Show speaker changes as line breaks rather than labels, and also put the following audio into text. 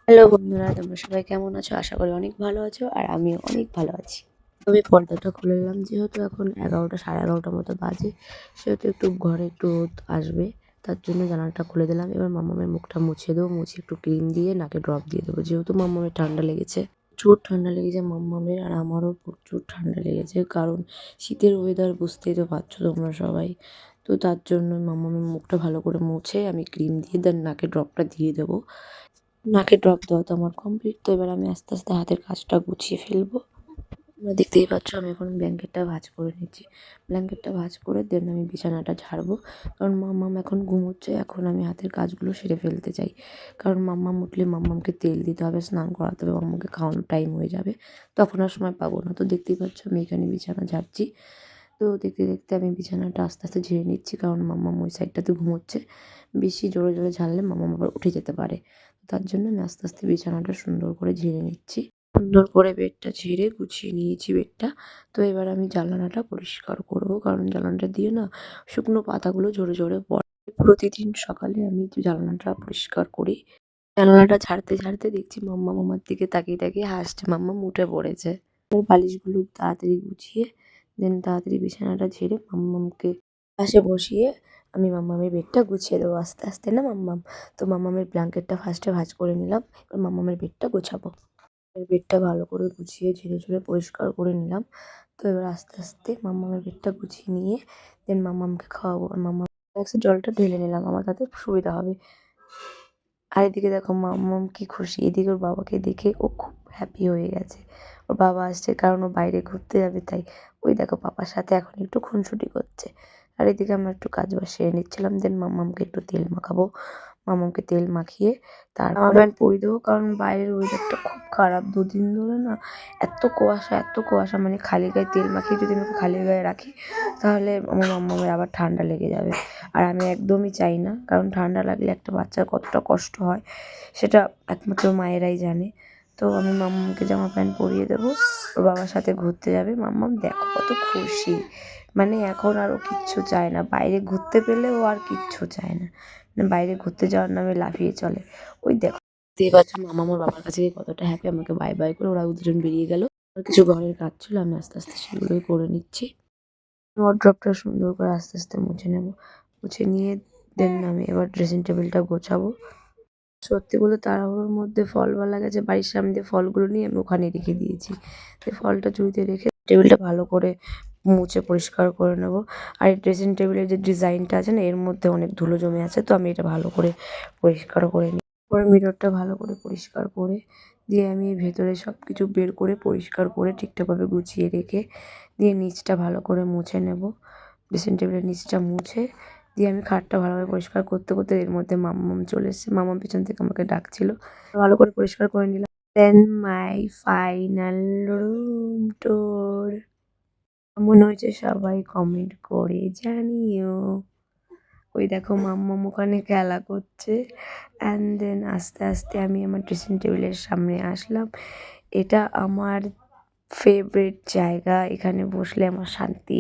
Hello বন্ধুরা, তোমরা সবাই কেমন আছো? আশা করি অনেক ভালো আছো আর আমিও অনেক ভালো আছি। আমি পর্দাটা খুলে নিলাম, যেহেতু এখন 11টা 11:30 মতো বাজে, সেহেতু একটু ঘরে একটু রোদ আসবে, তার জন্য জানালাটা খুলে দিলাম। এবার মাম্মামের মুখটা মুছে দেবো, মুছে একটু ক্রিম দিয়ে নাকে ড্রপ দিয়ে দেবো, যেহেতু মাম্মামের ঠান্ডা লেগেছে। প্রচুর ঠান্ডা লেগেছে মাম্মামের, আর আমারও প্রচুর ঠান্ডা লেগেছে, কারণ শীতের ওয়েদার বুঝতেই তো পারছো তোমরা সবাই। তো তার জন্য মাম্মামের মুখটা ভালো করে মুছে আমি ক্রিম দিয়ে দেন নাকে ড্রপটা দিয়ে দেবো। নাকে ড্রপ দেওয়া তো আমার কমপ্লিট। তো এবার আমি আস্তে আস্তে হাতের কাজটা গুছিয়ে ফেলবো। তোমরা দেখতেই পাচ্ছ আমি এখন ব্ল্যাঙ্কেটটা ভাঁজ করে নিচ্ছি। ব্ল্যাঙ্কেটটা ভাঁজ করে দেন আমি বিছানাটা ঝাড়বো, কারণ মাম্মাম এখন ঘুমোচ্ছে। এখন আমি হাতের কাজগুলো সেরে ফেলতে চাই, কারণ মাম্মাম উঠলে মাম্মামকে তেল দিতে হবে, স্নান করাতে হবে, মাম্মাকে খাওয়ানোর টাইম হয়ে যাবে, তখন আর সময় পাবো না। তো দেখতেই পাচ্ছ আমি এখানে বিছানা ঝাড়ছি। তো দেখতে দেখতে আমি বিছানাটা আস্তে আস্তে ঝেড়ে নিচ্ছি, কারণ মাম্মাম ওই সাইডটাতে ঘুমোচ্ছে। বেশি জোরে জোরে ঝাড়লে মাম্মাম আবার উঠে যেতে পারে। তার জন্য আমি আস্তে আস্তে বিছানাটা সুন্দর করে ঝেড়ে নিচ্ছি। সুন্দর করে বেডটা ঝেড়ে গুছিয়ে নিয়েছি বেডটা। তো এবার আমি জানালাটা পরিষ্কার করবো, কারণ জানালাটা দিয়ে না শুকনো পাতাগুলো ঝরে ঝরে পড়ে। প্রতিদিন সকালে আমি জানালাটা পরিষ্কার করি। জানালাটা ঝাড়তে ঝাড়তে দেখছি মাম্মাম আমার দিকে তাকিয়ে তাকিয়ে হাসছে। মাম্মাম উঠে পড়েছে। এবার বালিশগুলো তাড়াতাড়ি গুছিয়ে দেন তাড়াতাড়ি বিছানাটা ঝেড়ে মাম্মামকে পাশে বসিয়ে আমি মাম্মামের বেডটা গুছিয়ে দেবো আস্তে আস্তে, না মাম্মাম? তো মাম্মামের ব্ল্যাঙ্কেটটা ফার্স্টে ভাঁজ করে নিলাম, এবার মাম্মামের বেডটা গোছাবো। বেডটা ভালো করে গুছিয়ে ঝেড়ে ঝুড়ে পরিষ্কার করে নিলাম। তো এবার আস্তে আস্তে মাম্মামের বেডটা গুছিয়ে নিয়ে দেন মাম্মামকে খাওয়াবো। আর মাম্মাম গ্লাসে জলটা ঢেলে নিলাম, আমার তাতে সুবিধা হবে। আর এদিকে দেখো মাম্মাম কি খুশি, এদিকে ওর বাবাকে দেখে ও খুব হ্যাপি হয়ে গেছে। ওর বাবা আসছে, কারণ ও বাইরে ঘুরতে যাবে তাই। ওই দেখো পাপার সাথে এখন একটু খুনসুটি করছে। আর এদিকে আমরা একটু কাজ বাজ সেরে নিচ্ছিলাম, দেন মাম্মামকে একটু তেল মাখাবো। মাম্মামকে তেল মাখিয়ে তারপর প্যান্ট পরিয়ে দেবো, কারণ বাইরের ওয়েদারটা খুব খারাপ। দুদিন ধরে না এত কুয়াশা, মানে খালি গায়ে তেল মাখিয়ে যদি আমি খালি গায়ে রাখি, তাহলে আমার মাম্মামের আবার ঠান্ডা লেগে যাবে। আর আমি একদমই চাই না, কারণ ঠান্ডা লাগলে একটা বাচ্চার কতটা কষ্ট হয় সেটা একমাত্র মায়েরাই জানে। তো আমি মাম্মামকে জামা প্যান্ট পরিয়ে দেবো, ওর বাবার সাথে ঘুরতে যাবে। মাম্মাম দেখো কত খুশি, মানে এখন আর ও কিচ্ছু চায় না। বাইরে ঘুরতে পেলে ও আর কিচ্ছু চায় না, মানে বাইরে ঘুরতে যাওয়ার নামে লাফিয়ে চলে। ওই দেখো দেখতেই পাচ্ছ মাম্মাম ওর বাবার কাছে গিয়ে কতটা হ্যাপি, আমাকে বাই বাই করে ওরা দুজন বেরিয়ে গেল। আর কিছু ঘরের কাজ ছিল, আমি আস্তে আস্তে সেগুলোই করে নিচ্ছি। ওয়ারড্রপটা সুন্দর করে আস্তে আস্তে মুছে নেব। মুছে নিয়ে দেন আমি এবার ড্রেসিং টেবিলটা গোছাবো। সত্যি বলতে তাড়াহুড়োর মধ্যে ফলওয়ালা গেছে বাড়ির সামনে দিয়ে, ফলগুলো নিয়ে আমি ওখানে রেখে দিয়েছি। তো ফলটা ঝুড়িতে রেখে টেবিলটা ভালো করে মুছে পরিষ্কার করে নেব। আর এই ড্রেসিং টেবিলের যে ডিজাইনটা আছে না, এর মধ্যে অনেক ধুলো জমে আছে, তো আমি এটা ভালো করে পরিষ্কার করে নিই। পরে মিররটা ভালো করে পরিষ্কার করে দিয়ে আমি ভেতরে সব কিছু বের করে পরিষ্কার করে ঠিকঠাকভাবে গুছিয়ে রেখে দিয়ে নিচটা ভালো করে মুছে নেব। ড্রেসিং টেবিলের নিচটা মুছে দিয়ে আমি খাটটা ভালোভাবে পরিষ্কার করতে করতে এর মধ্যে মাম্মাম চলে এসেছে। মাম্মাম পেছন থেকে আমাকে ডাকছিল, ভালো করে পরিষ্কার করে নিলাম। দেন মাই ফাইনাল রুম ট্যুর কেমন হয়েছে সবাই কমেন্ট করে জানিও। ওই দেখো মাম্মাম ওখানে খেলা করছে। অ্যান্ড দেন আস্তে আস্তে আমি আমার ড্রেসিং টেবিলের সামনে আসলাম। এটা আমার ফেভারিট জায়গা, এখানে বসলে আমার শান্তি